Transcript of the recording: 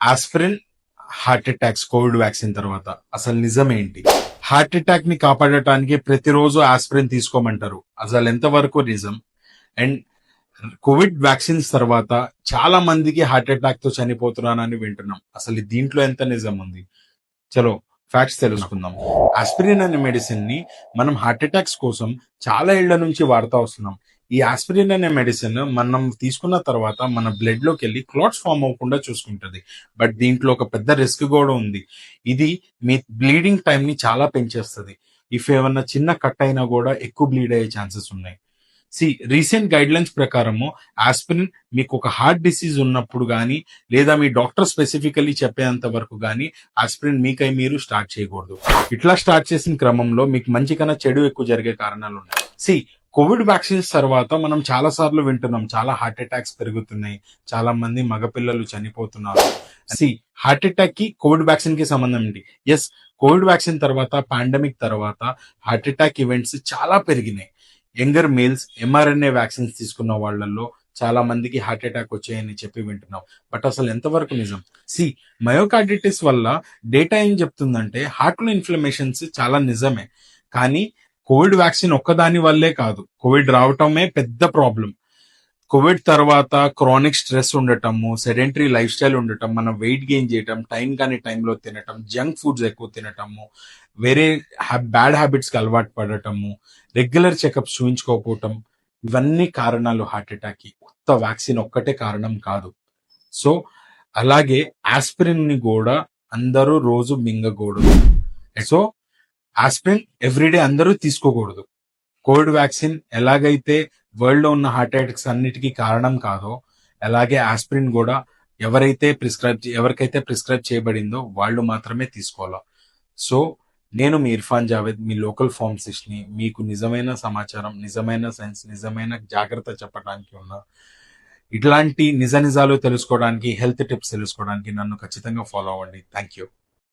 Aspirin heart attacks Covid vaccine తర్వాత అసలు నిజం ఏంటి? హార్ట్ అటాక్ ని కాపాడటానికి ప్రతిరోజు ఆస్పిరిన్ తీసుకోమంటారు. అసలు ఎంతవరకు నిజం? అండ్ కోవిడ్ వ్యాక్సిన్స్ తర్వాత చాలా మందికి హార్ట్ అటాక్ తో చనిపోతున్నారని వింటున్నాం. అసలు దీంట్లో ఎంత నిజం ఉంది? చలో ఫ్యాక్ట్స్ తెలుసుకుందాం. ఆస్పిరిన్ అనే మెడిసిన్ ని మనం హార్ట్ అటాక్స్ కోసం చాలా ఏళ్ల నుంచి వాడుతూ వస్తున్నాం. ఈ ఆస్పిరిన్ అనే మెడిసిన్ మనం తీసుకున్న తర్వాత మన బ్లడ్ లోకి వెళ్ళి క్లాట్స్ ఫామ్ అవ్వకుండా చూసుకుంటది. బట్ దీంట్లో ఒక పెద్ద రిస్క్ కూడా ఉంది. ఇది మీ బ్లీడింగ్ టైం ని చాలా పెంచేస్తుంది. ఇఫ్ ఏమన్నా చిన్న కట్ అయినా కూడా ఎక్కువ బ్లీడ్ అయ్యే ఛాన్సెస్ ఉన్నాయి. రీసెంట్ గైడ్ లైన్స్ ప్రకారము ఆస్పిరిన్ మీకు ఒక హార్ట్ డిసీజ్ ఉన్నప్పుడు కానీ లేదా మీ డాక్టర్ స్పెసిఫికల్లీ చెప్పేంత వరకు కానీ ఆస్పిరిన్ మీకై మీరు స్టార్ట్ చేయకూడదు. ఇట్లా స్టార్ట్ చేసిన క్రమంలో మీకు మంచి కన్నా చెడు ఎక్కువ జరిగే కారణాలు ఉన్నాయి. కోవిడ్ వ్యాక్సిన్స్ తర్వాత మనం చాలా సార్లు వింటున్నాం, చాలా హార్ట్ అటాక్స్ పెరుగుతున్నాయి, చాలా మంది మగపిల్లలు చనిపోతున్నారు. హార్ట్ అటాక్ కి కోవిడ్ వ్యాక్సిన్ కి సంబంధం ఏంటి? ఎస్, కోవిడ్ వ్యాక్సిన్ తర్వాత పాండమిక్ తర్వాత హార్ట్ అటాక్ ఈవెంట్స్ చాలా పెరిగినాయి. యంగర్ మేల్స్ ఎంఆర్ఎన్ఏ వ్యాక్సిన్స్ తీసుకున్న వాళ్ళల్లో చాలా మందికి హార్ట్ అటాక్ వచ్చాయని చెప్పి వింటున్నాం. బట్ అసలు ఎంతవరకు నిజం? మయోకార్డిటిస్ వల్ల డేటా ఏం చెప్తుందంటే హార్ట్ లో ఇన్ఫ్లమేషన్స్ చాలా నిజమే, కానీ కోవిడ్ వ్యాక్సిన్ ఒక్కదాని వల్లే కాదు, కోవిడ్ రావటమే పెద్ద ప్రాబ్లం. కోవిడ్ తర్వాత క్రానిక్ స్ట్రెస్ ఉండటము, సెడెంటరీ లైఫ్ స్టైల్ ఉండటం, మనం వెయిట్ గెయిన్ చేయటం, టైం కానీ టైంలో తినటం, జంక్ ఫుడ్స్ ఎక్కువ తినటము, వేరే బ్యాడ్ హ్యాబిట్స్ కి అలవాటు పడటము, రెగ్యులర్ చెకప్స్ చూయించుకోకపోవటం, ఇవన్నీ కారణాలు హార్ట్ అటాక్ కి. కొత్త వ్యాక్సిన్ ఒక్కటే కారణం కాదు. సో అలాగే ఆస్పిరిన్ ని కూడా అందరూ రోజు మింగకూడదు. సో ఆస్పిరిన్ ఎవ్రీడే అందరూ తీసుకోకూడదు. కోవిడ్ వ్యాక్సిన్ ఎలాగైతే వరల్డ్ లో ఉన్న హార్ట్ అటాక్స్ అన్నిటికీ కారణం కాదో, అలాగే ఆస్పిరిన్ కూడా ఎవరికైతే ప్రిస్క్రైబ్ చేయబడిందో వాళ్ళు మాత్రమే తీసుకోవాలా. సో నేను మీ ఇర్ఫాన్ జావేద్, మీ లోకల్ ఫార్మసిస్ట్ ని. మీకు నిజమైన సమాచారం, నిజమైన సైన్స్, నిజమైన జాగ్రత్త చెప్పడానికి ఉన్నా. ఇట్లాంటి నిజాలు తెలుసుకోవడానికి, హెల్త్ టిప్స్ తెలుసుకోవడానికి నన్ను ఖచ్చితంగా ఫాలో అవ్వండి. Thank you.